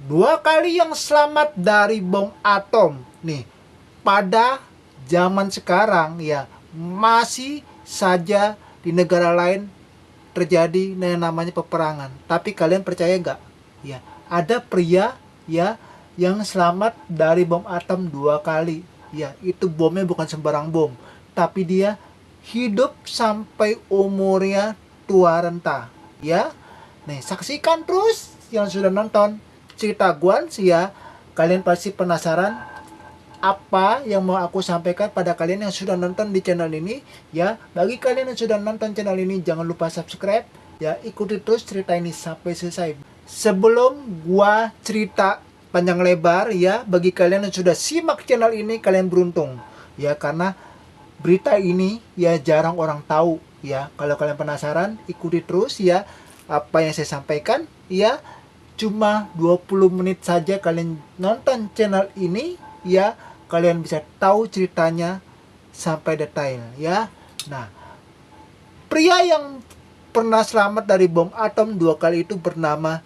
Dua kali yang selamat dari bom atom nih pada zaman sekarang ya masih saja di negara lain terjadi yang namanya peperangan. Tapi kalian percaya nggak? Ya, ada pria ya yang selamat dari bom atom dua kali. Ya, itu bomnya bukan sembarang bom, tapi dia hidup sampai umurnya tua renta. Ya, nih saksikan terus yang sudah nonton cerita Guan sih ya. Kalian pasti penasaran apa yang mau aku sampaikan pada kalian yang sudah nonton di channel ini ya. Bagi kalian yang sudah nonton channel ini jangan lupa subscribe ya, ikuti terus cerita ini sampai selesai. Sebelum gua cerita panjang lebar ya, bagi kalian yang sudah simak channel ini kalian beruntung ya, karena berita ini ya jarang orang tahu ya. Kalau kalian penasaran ikuti terus ya apa yang saya sampaikan ya. Cuma 20 menit saja kalian nonton channel ini ya, kalian bisa tahu ceritanya sampai detail ya. Nah, pria yang pernah selamat dari bom atom dua kali itu bernama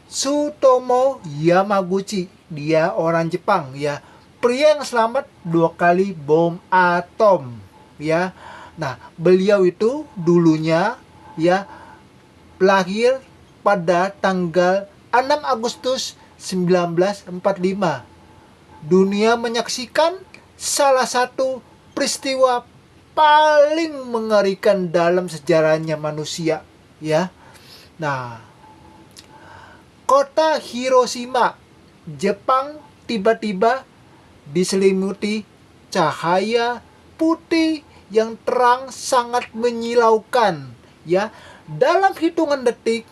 Tsutomu Yamaguchi. Dia orang Jepang ya. Pria yang selamat dua kali bom atom ya. Nah, beliau itu dulunya ya lahir pada tanggal 6 Agustus 1945. Dunia menyaksikan salah satu peristiwa paling mengerikan dalam sejarahnya manusia ya. Nah, kota Hiroshima, Jepang tiba-tiba diselimuti cahaya putih yang terang sangat menyilaukan ya. Dalam hitungan detik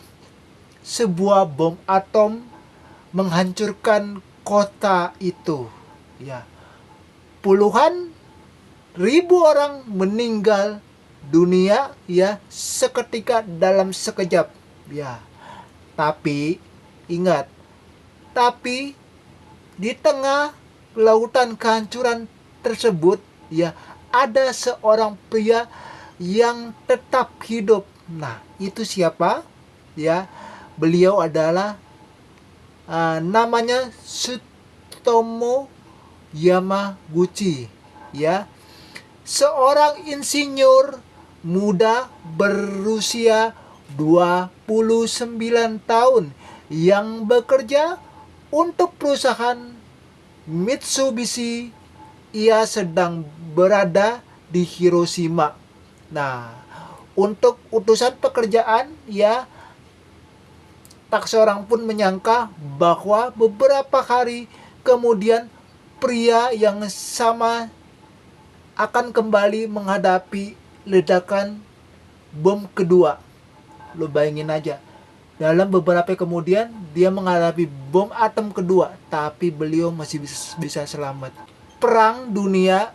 sebuah bom atom menghancurkan kota itu ya. Puluhan ribu orang meninggal dunia ya seketika dalam sekejap ya. Tapi ingat, tapi di tengah lautan kehancuran tersebut ya ada seorang pria yang tetap hidup. Nah, itu siapa? Ya, beliau adalah namanya Tsutomu Yamaguchi ya. Seorang insinyur muda berusia 29 tahun yang bekerja untuk perusahaan Mitsubishi. Ia sedang berada di Hiroshima. Nah, untuk utusan pekerjaan ya, tak seorang pun menyangka bahwa beberapa hari kemudian pria yang sama akan kembali menghadapi ledakan bom kedua. Lo bayangin aja, dalam beberapa kemudian dia menghadapi bom atom kedua, tapi beliau masih bisa selamat. Perang dunia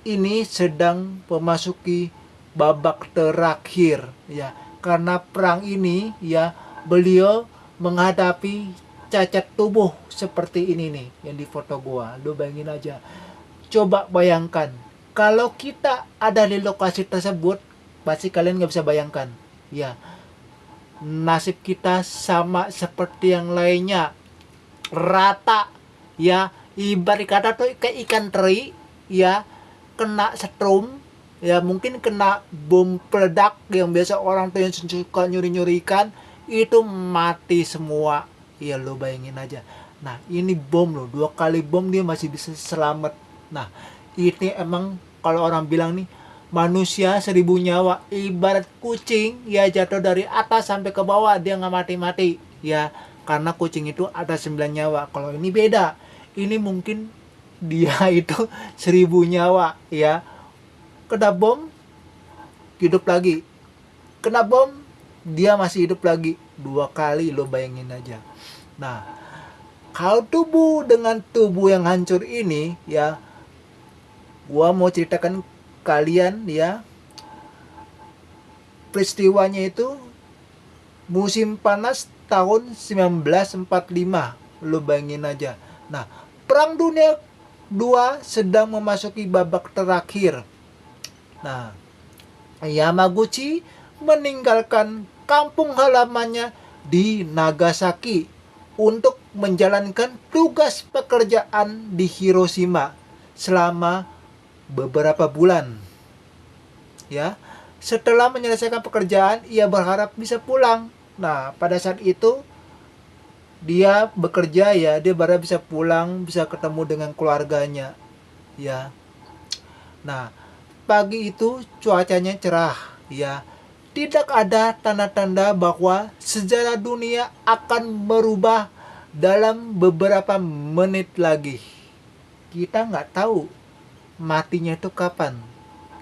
ini sedang memasuki babak terakhir ya. Karena perang ini ya, beliau menghadapi cacat tubuh seperti ini nih yang di foto gua. Lo bayangin aja. Coba bayangkan kalau kita ada di lokasi tersebut, pasti kalian nggak bisa bayangkan ya, nasib kita sama seperti yang lainnya, rata ya. Ibarat kata tuh kayak ikan teri ya, kena setrum ya, mungkin kena bom peledak yang biasa orang tuh yang suka nyuri-nyuri ikan itu mati semua ya. Lo bayangin aja. Nah, ini bom loh, dua kali bom dia masih bisa selamat. Nah, ini emang kalau orang bilang nih, manusia 1000 nyawa. Ibarat kucing ya, jatuh dari atas sampai ke bawah dia nggak mati-mati ya, karena kucing itu ada 9 nyawa. Kalau ini beda, ini mungkin dia itu 1000 nyawa ya. Kena bom hidup lagi, kena bom dia masih hidup lagi, dua kali. Lo bayangin aja. Nah, kalau tubuh dengan tubuh yang hancur ini ya, gua mau ceritakan kalian ya, peristiwanya itu musim panas tahun 1945. Lo bayangin aja. Nah, perang dunia 2 sedang memasuki babak terakhir. Nah, Yamaguchi meninggalkan kampung halamannya di Nagasaki untuk menjalankan tugas pekerjaan di Hiroshima selama beberapa bulan. Ya, setelah menyelesaikan pekerjaan, ia berharap bisa pulang. Nah, pada saat itu dia bekerja ya, dia berharap bisa pulang, bisa ketemu dengan keluarganya. Ya. Nah, pagi itu cuacanya cerah, ya. Tidak ada tanda-tanda bahwa sejarah dunia akan berubah dalam beberapa menit lagi. Kita nggak tahu matinya itu kapan.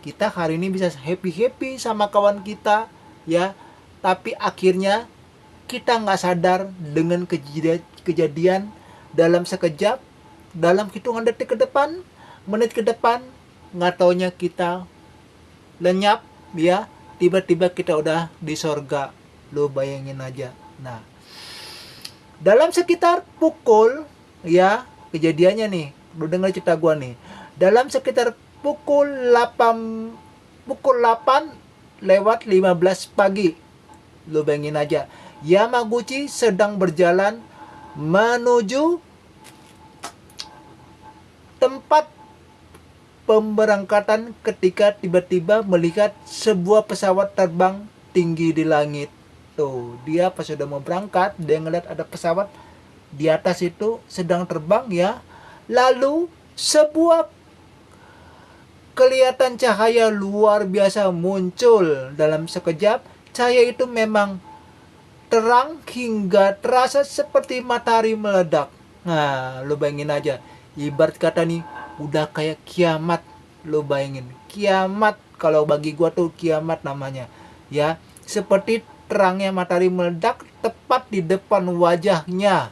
Kita hari ini bisa happy-happy sama kawan kita, ya. Tapi akhirnya kita nggak sadar dengan kejadian dalam sekejap, dalam hitungan detik ke depan, menit ke depan, nggak taunya kita lenyap, ya. Tiba-tiba kita udah di sorga. Lo bayangin aja. Nah, dalam sekitar pukul, ya, kejadiannya nih, lo dengar cerita gua nih. Dalam sekitar pukul 8 lewat 15 pagi. Lo bayangin aja. Yamaguchi sedang berjalan menuju tempat pemberangkatan ketika tiba-tiba melihat sebuah pesawat terbang tinggi di langit. Tuh, dia pas sudah mau berangkat, dia ngeliat ada pesawat di atas itu sedang terbang, ya. Lalu sebuah kelihatan cahaya luar biasa muncul dalam sekejap. Cahaya itu memang terang hingga terasa seperti matahari meledak. Nah, lo bayangin aja. Ibarat kata nih, udah kayak kiamat. Lo bayangin, kiamat. Kalau bagi gua tuh kiamat namanya, ya. Seperti terangnya matahari meledak tepat di depan wajahnya.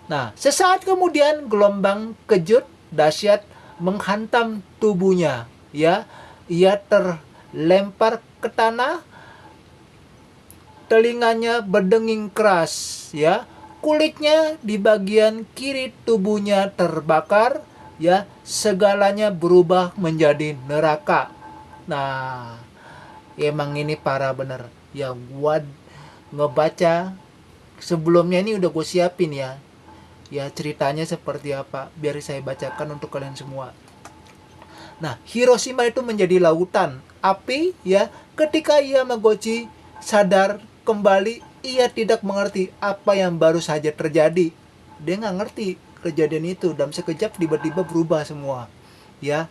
Nah, sesaat kemudian gelombang kejut dahsyat menghantam tubuhnya, ya. Ia terlempar ke tanah, telinganya berdenging keras, ya. Kulitnya di bagian kiri tubuhnya terbakar, ya. Segalanya berubah menjadi neraka. Nah, emang ini parah bener. Ya, gua ngebaca sebelumnya ini udah gue siapin, ya. Ya, ceritanya seperti apa biar saya bacakan untuk kalian semua. Nah, Hiroshima itu menjadi lautan api, ya. Ketika Yamaguchi sadar kembali, ia tidak mengerti apa yang baru saja terjadi. Dia nggak ngerti kejadian itu. Dalam sekejap tiba-tiba berubah semua, ya.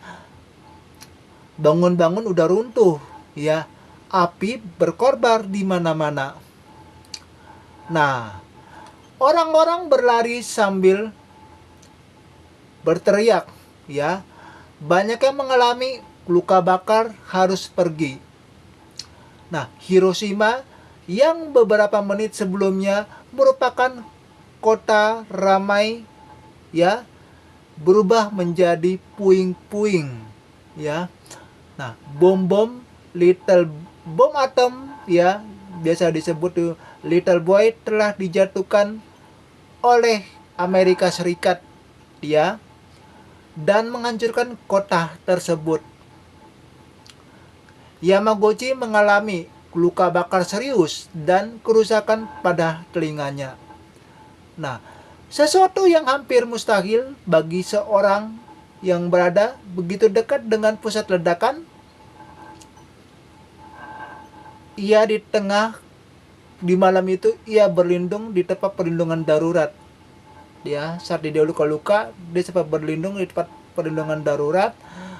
Bangun-bangun udah runtuh, ya. Api berkorbar di mana-mana. Nah, orang-orang berlari sambil berteriak, ya. Banyak yang mengalami luka bakar, harus pergi. Nah, Hiroshima yang beberapa menit sebelumnya merupakan kota ramai, ya, berubah menjadi puing-puing, ya. Nah, bom atom, ya, biasa disebut tuh Little Boy, telah dijatuhkan oleh Amerika Serikat, ya, dan menghancurkan kota tersebut. Yamaguchi mengalami luka bakar serius dan kerusakan pada telinganya. Nah, sesuatu yang hampir mustahil bagi seorang yang berada begitu dekat dengan pusat ledakan. Ia di malam itu ia berlindung di tempat perlindungan darurat. Ya, saat dia luka-luka, dia sempat berlindung di tempat perlindungan darurat.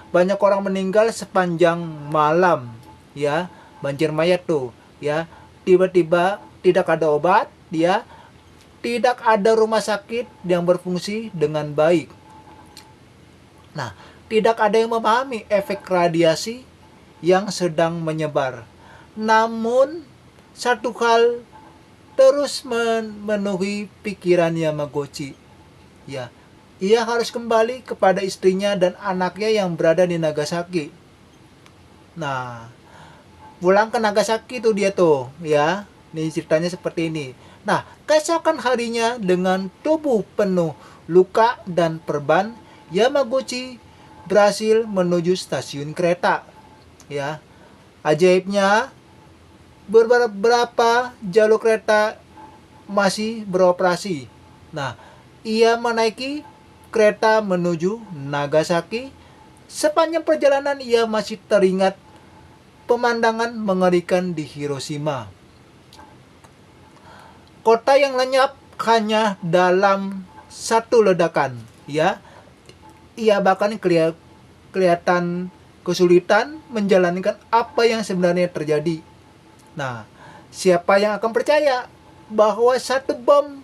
Banyak orang meninggal sepanjang malam, ya. Banjir mayat tuh, ya. Tiba-tiba tidak ada obat, ya. Tidak ada rumah sakit yang berfungsi dengan baik. Nah, tidak ada yang memahami efek radiasi yang sedang menyebar. Namun, satu hal terus memenuhi pikiran Yamaguchi, ya. Ia harus kembali kepada istrinya dan anaknya yang berada di Nagasaki. Nah, pulang ke Nagasaki tuh dia tuh, ya. Nih ceritanya seperti ini. Nah, keesokan harinya dengan tubuh penuh luka dan perban, Yamaguchi berhasil menuju stasiun kereta, ya. Ajaibnya, beberapa jalur kereta masih beroperasi. Nah, ia menaiki kereta menuju Nagasaki. Sepanjang perjalanan ia masih teringat pemandangan mengerikan di Hiroshima. Kota yang lenyap hanya dalam satu ledakan, ya. Ia bahkan kelihatan kesulitan menjalankan apa yang sebenarnya terjadi. Nah, siapa yang akan percaya bahwa satu bom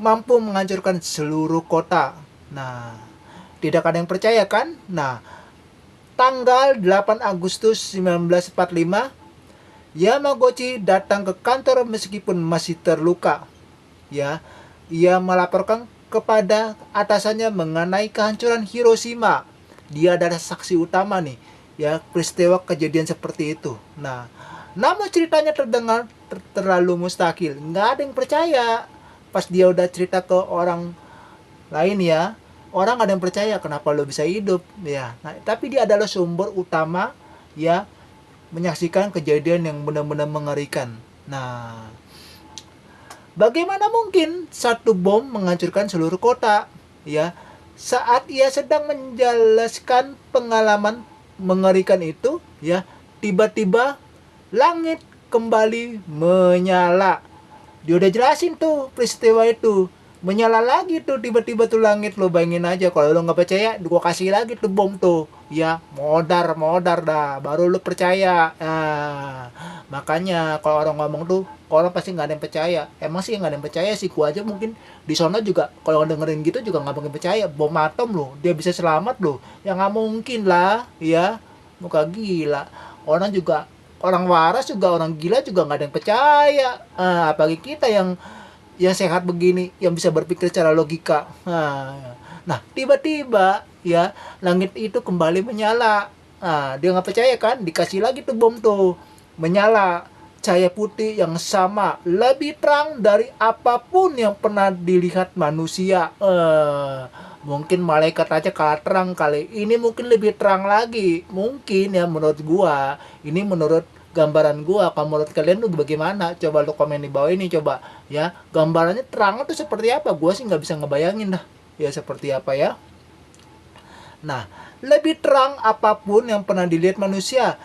mampu menghancurkan seluruh kota? Nah, tidak ada yang percaya kan? Nah, tanggal 8 Agustus 1945, Yamaguchi datang ke kantor meskipun masih terluka. Ya, ia melaporkan kepada atasannya mengenai kehancuran Hiroshima. Dia adalah saksi utama nih, ya, peristiwa kejadian seperti itu. Nah, namun ceritanya terdengar terlalu mustahil. Nggak ada yang percaya. Pas dia udah cerita ke orang lain, ya, orang nggak ada yang percaya kenapa lo bisa hidup, ya. Nah, tapi dia adalah sumber utama, ya, menyaksikan kejadian yang benar-benar mengerikan. Nah, bagaimana mungkin satu bom menghancurkan seluruh kota? Ya, saat ia sedang menjelaskan pengalaman mengerikan itu, ya, tiba-tiba langit kembali menyala. Dia udah jelasin tuh peristiwa itu. Menyala lagi tuh tiba-tiba tuh langit, lo bayangin aja. Kalau lo nggak percaya, gua kasih lagi tuh bom tuh, ya, modar dah, baru lo percaya. Nah, makanya kalau orang ngomong tuh, orang pasti nggak ada yang percaya. Emang sih nggak ada yang percaya sih, gua aja mungkin di sana juga kalau dengerin gitu juga nggak mungkin percaya. Bom atom lo, dia bisa selamat lo, ya nggak mungkin lah, ya, muka gila. Orang juga, orang waras juga, orang gila juga nggak ada yang percaya. Apalagi kita yang sehat begini, yang bisa berpikir secara logika. Nah, tiba-tiba, ya, langit itu kembali menyala. Nah, dia nggak percaya kan, dikasih lagi tuh bom tuh, menyala, cahaya putih yang sama, lebih terang dari apapun yang pernah dilihat manusia. Mungkin malaikat aja kalah terang kali, ini mungkin lebih terang lagi, mungkin, ya, menurut gua. Ini menurut gambaran gua. Kalau menurut kalian tuh bagaimana? Coba lu komen di bawah ini, coba, ya, gambarannya terang tuh seperti apa? Gua sih nggak bisa ngebayangin dah, ya, seperti apa, ya. Nah, lebih terang apapun yang pernah dilihat manusia.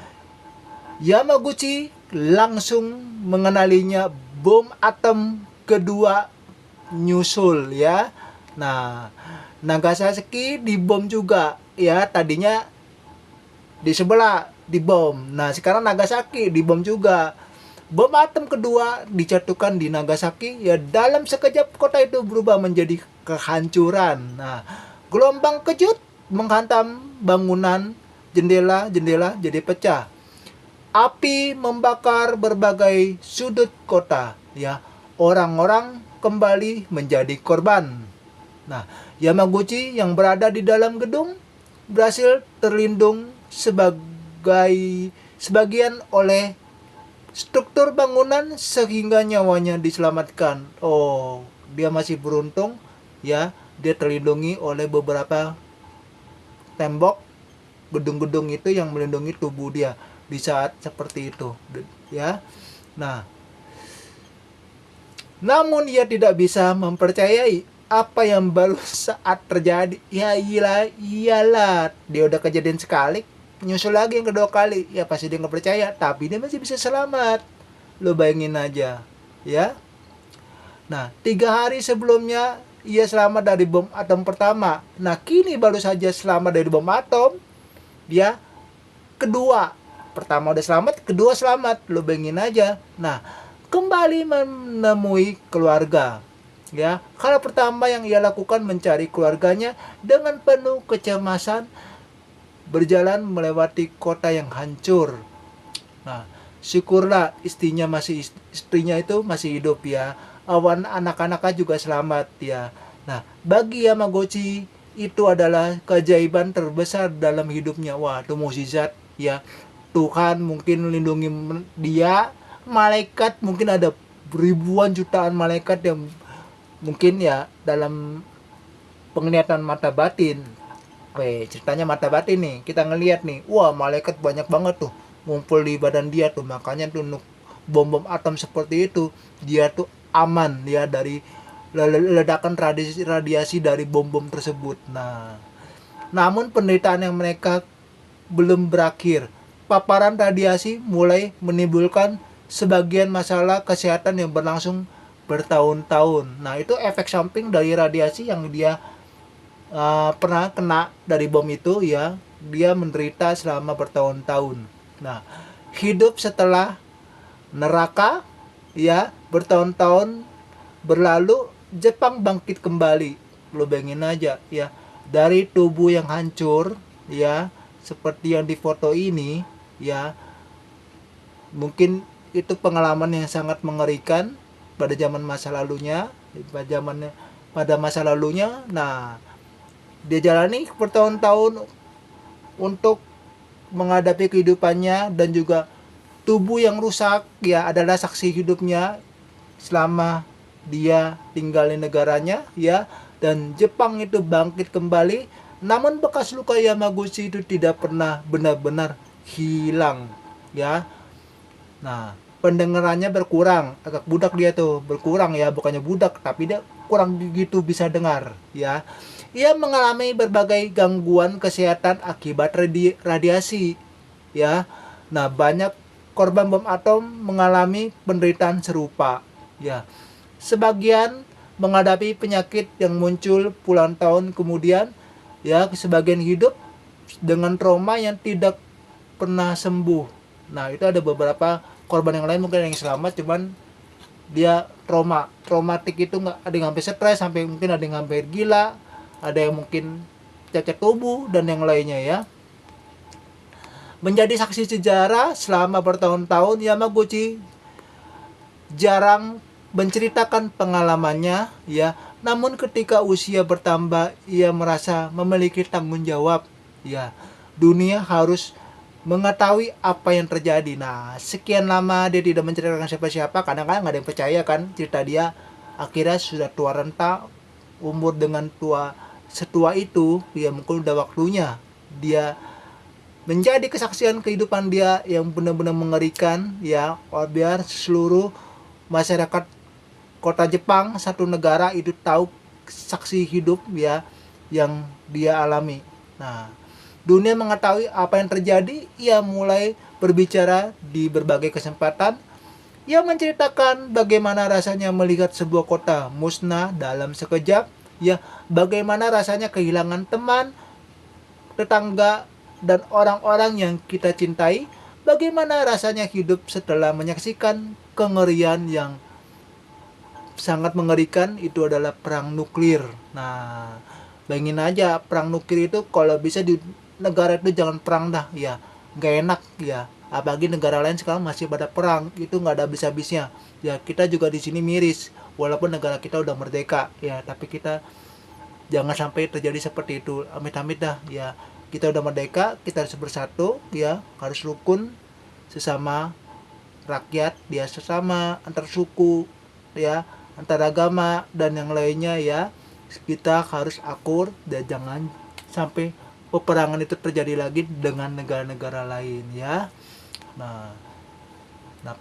Yamaguchi langsung mengenalinya, bom atom kedua nyusul, ya. Nah, Nagasaki dibom juga, ya. Tadinya di sebelah dibom. Nah, sekarang Nagasaki dibom juga. Bom atom kedua dijatuhkan di Nagasaki, ya, dalam sekejap kota itu berubah menjadi kehancuran. Nah, gelombang kejut menghantam bangunan, jendela-jendela jadi pecah. Api membakar berbagai sudut kota, ya. Orang-orang kembali menjadi korban. Nah, Yamaguchi yang berada di dalam gedung berhasil terlindung sebagian oleh struktur bangunan sehingga nyawanya diselamatkan. Oh, dia masih beruntung, ya, dia terlindungi oleh beberapa tembok gedung-gedung itu yang melindungi tubuh dia di saat seperti itu, ya. Nah, namun ia tidak bisa mempercayai apa yang baru saat terjadi. Ya, iyalah, dia udah kejadian sekali, nyusul lagi yang kedua kali, ya pasti dia nggak percaya, tapi dia masih bisa selamat. Lo bayangin aja, ya. Nah, 3 hari sebelumnya ia selamat dari bom atom pertama. Nah, kini baru saja selamat dari bom atom, dia kedua. Pertama udah selamat, kedua selamat. Lo bayangin aja. Nah, kembali menemui keluarga, ya. Hal pertama yang ia lakukan mencari keluarganya dengan penuh kecemasan, berjalan melewati kota yang hancur. Nah, syukurlah istrinya itu masih hidup, ya. Anak-anaknya juga selamat, ya. Nah, bagi Yamaguchi itu adalah keajaiban terbesar dalam hidupnya. Wah, itu mukjizat, ya. Tuhan mungkin melindungi dia, malaikat mungkin ada ribuan jutaan malaikat yang mungkin, ya, dalam penglihatan mata batin. Ceritanya mata batin nih, kita ngelihat nih, wah, malaikat banyak banget tuh ngumpul di badan dia tuh. Makanya tuh bom-bom atom seperti itu dia tuh aman ya dari ledakan radiasi dari bom-bom tersebut. Nah, namun penderitaan yang mereka belum berakhir. Paparan radiasi mulai menimbulkan sebagian masalah kesehatan yang berlangsung bertahun-tahun. Nah, itu efek samping dari radiasi yang dia pernah kena dari bom itu ya. Dia menderita selama bertahun-tahun. Nah, hidup setelah neraka ya bertahun-tahun berlalu, Jepang bangkit kembali. Lo bayangin aja ya, dari tubuh yang hancur ya seperti yang di foto ini ya, mungkin itu pengalaman yang sangat mengerikan pada zaman masa lalunya, pada masa lalunya. Nah, dia jalani bertahun-tahun untuk menghadapi kehidupannya, dan juga tubuh yang rusak ya adalah saksi hidupnya selama dia tinggal di negaranya ya. Dan Jepang itu bangkit kembali, namun bekas luka Yamaguchi itu tidak pernah benar-benar hilang ya. Nah, pendengarannya berkurang, agak budak dia tuh, berkurang ya, bukannya budak tapi dia kurang begitu bisa dengar ya. Ia mengalami berbagai gangguan kesehatan akibat radiasi ya. Nah, banyak korban bom atom mengalami penderitaan serupa ya. Sebagian menghadapi penyakit yang muncul puluhan tahun kemudian ya, sebagian hidup dengan trauma yang tidak pernah sembuh. Nah, itu ada beberapa korban yang lain mungkin yang selamat, cuman dia traumatik itu nggak, ada yang sampai stres, sampai mungkin ada yang sampai gila, ada yang mungkin cacat tubuh dan yang lainnya ya. Menjadi saksi sejarah selama bertahun-tahun, Yamaguchi jarang menceritakan pengalamannya ya. Namun ketika usia bertambah, ia merasa memiliki tanggung jawab ya. Dunia harus mengetahui apa yang terjadi. Nah, sekian lama dia tidak menceritakan siapa-siapa, kadang-kadang nggak ada yang percaya kan cerita dia. Akhirnya sudah tua renta, umur dengan setua itu ya, mungkin udah waktunya dia menjadi kesaksian kehidupan dia yang benar-benar mengerikan ya, biar seluruh masyarakat kota Jepang, satu negara itu tahu saksi hidup ya yang dia alami. Nah, dunia mengetahui apa yang terjadi, ia mulai berbicara di berbagai kesempatan. Ia menceritakan bagaimana rasanya melihat sebuah kota musnah dalam sekejap, ya, bagaimana rasanya kehilangan teman, tetangga, dan orang-orang yang kita cintai, bagaimana rasanya hidup setelah menyaksikan kengerian yang sangat mengerikan, itu adalah perang nuklir. Nah, bayangin aja, perang nuklir itu kalau bisa di negara itu jangan perang dah ya, nggak enak ya. Apalagi negara lain sekarang masih pada perang, itu nggak ada habis-habisnya ya. Kita juga di sini miris walaupun negara kita udah merdeka ya, tapi kita jangan sampai terjadi seperti itu, amit-amit dah ya. Kita udah merdeka, kita harus bersatu ya, harus rukun sesama rakyat ya, sesama antar suku ya, antar agama dan yang lainnya ya. Kita harus akur dan jangan sampai peperangan itu terjadi lagi dengan negara-negara lain ya. Nah,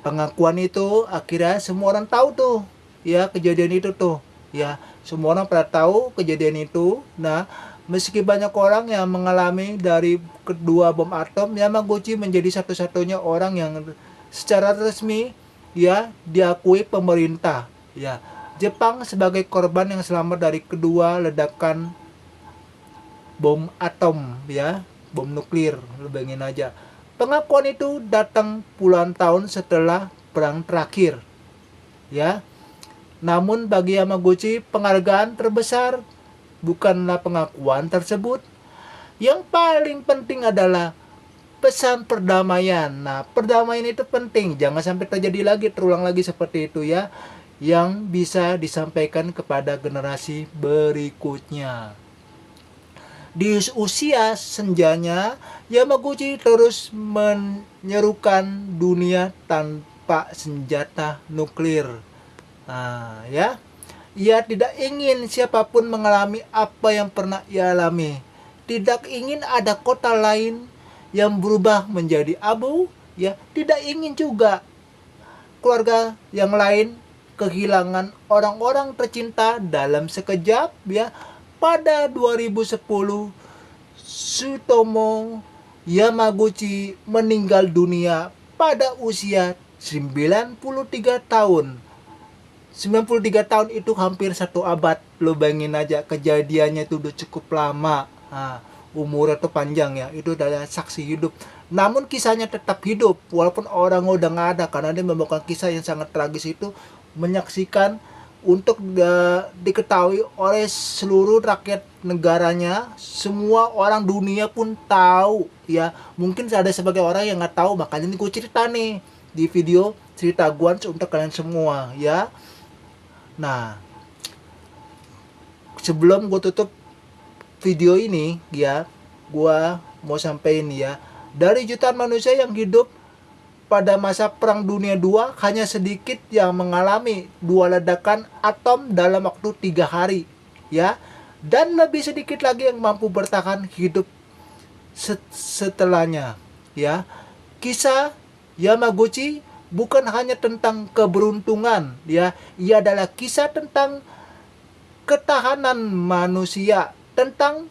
pengakuan itu akhirnya semua orang tahu tuh ya, kejadian itu tuh ya, semua orang pada tahu kejadian itu. Nah, meski banyak orang yang mengalami dari kedua bom atom, Yamaguchi menjadi satu-satunya orang yang secara resmi ya diakui pemerintah ya Jepang sebagai korban yang selamat dari kedua ledakan bom atom ya, bom nuklir. Lu bayangin aja. Pengakuan itu datang puluhan tahun setelah perang terakhir ya. Namun bagi Yamaguchi, penghargaan terbesar bukanlah pengakuan tersebut. Yang paling penting adalah pesan perdamaian. Nah, perdamaian itu penting, jangan sampai terjadi lagi, terulang lagi seperti itu ya, yang bisa disampaikan kepada generasi berikutnya. Di usia senjanya, Yamaguchi terus menyerukan dunia tanpa senjata nuklir. Nah, ya. Ia tidak ingin siapapun mengalami apa yang pernah ia alami. Tidak ingin ada kota lain yang berubah menjadi abu, ya. Tidak ingin juga keluarga yang lain kehilangan orang-orang tercinta dalam sekejap ya. Pada 2010 Tsutomu Yamaguchi meninggal dunia pada usia 93 tahun. 93 tahun itu hampir 1 abad. Lo bayangin aja, kejadiannya itu udah cukup lama. Umurnya tuh panjang ya. Itu adalah saksi hidup. Namun kisahnya tetap hidup walaupun orang udah nggak ada, karena dia membawakan kisah yang sangat tragis itu, menyaksikan untuk diketahui oleh seluruh rakyat negaranya. Semua orang dunia pun tahu ya. Mungkin ada sebagai orang yang nggak tahu, makanya ini gue cerita nih di video cerita Guan untuk kalian semua ya. Nah, sebelum gue tutup video ini ya, gue mau sampein ya, dari jutaan manusia yang hidup pada masa Perang Dunia II, hanya sedikit yang mengalami 2 ledakan atom dalam waktu 3 hari ya, dan lebih sedikit lagi yang mampu bertahan hidup setelahnya ya. Kisah Yamaguchi bukan hanya tentang keberuntungan ya, ia adalah kisah tentang ketahanan manusia, tentang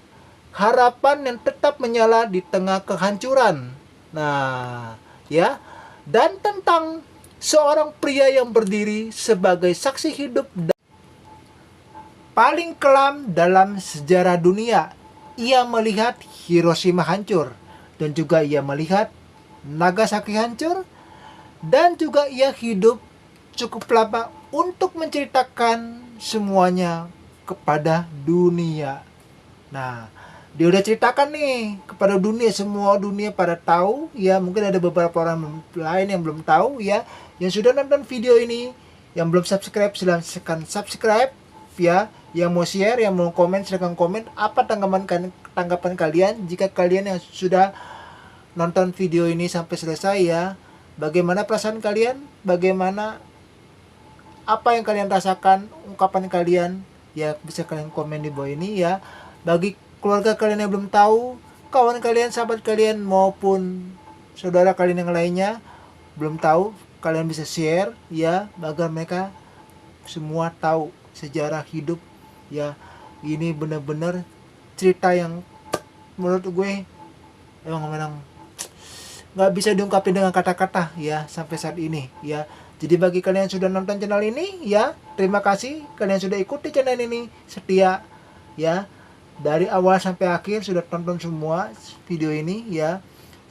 harapan yang tetap menyala di tengah kehancuran. Nah, ya, dan tentang seorang pria yang berdiri sebagai saksi hidup paling kelam dalam sejarah dunia. Ia melihat Hiroshima hancur, dan juga ia melihat Nagasaki hancur, dan juga ia hidup cukup lama untuk menceritakan semuanya kepada dunia. Nah, dia udah ceritakan nih kepada dunia, semua dunia pada tahu ya. Mungkin ada beberapa orang lain yang belum tahu ya. Yang sudah nonton video ini, yang belum subscribe silahkan subscribe ya. Yang mau share, yang mau komen silahkan komen apa tanggapan kalian jika kalian yang sudah nonton video ini sampai selesai ya. Bagaimana perasaan kalian? Bagaimana apa yang kalian rasakan? Ungkapan kalian ya bisa kalian komen di bawah ini ya. Bagi keluarga kalian yang belum tahu, kawan kalian, sahabat kalian maupun saudara kalian yang lainnya belum tahu, kalian bisa share ya, agar mereka semua tahu sejarah hidup ya. Ini benar-benar cerita yang menurut gue emang nggak bisa diungkapin dengan kata-kata ya sampai saat ini ya. Jadi bagi kalian yang sudah nonton channel ini ya, terima kasih kalian sudah ikuti channel ini setia ya, dari awal sampai akhir sudah tonton semua video ini ya.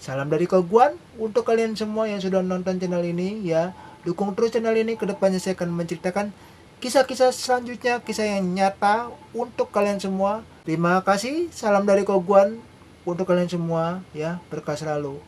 Salam dari Guan untuk kalian semua yang sudah nonton channel ini ya. Dukung terus channel ini, kedepannya saya akan menceritakan kisah-kisah selanjutnya, kisah yang nyata untuk kalian semua. Terima kasih, salam dari Guan untuk kalian semua ya, berkah selalu.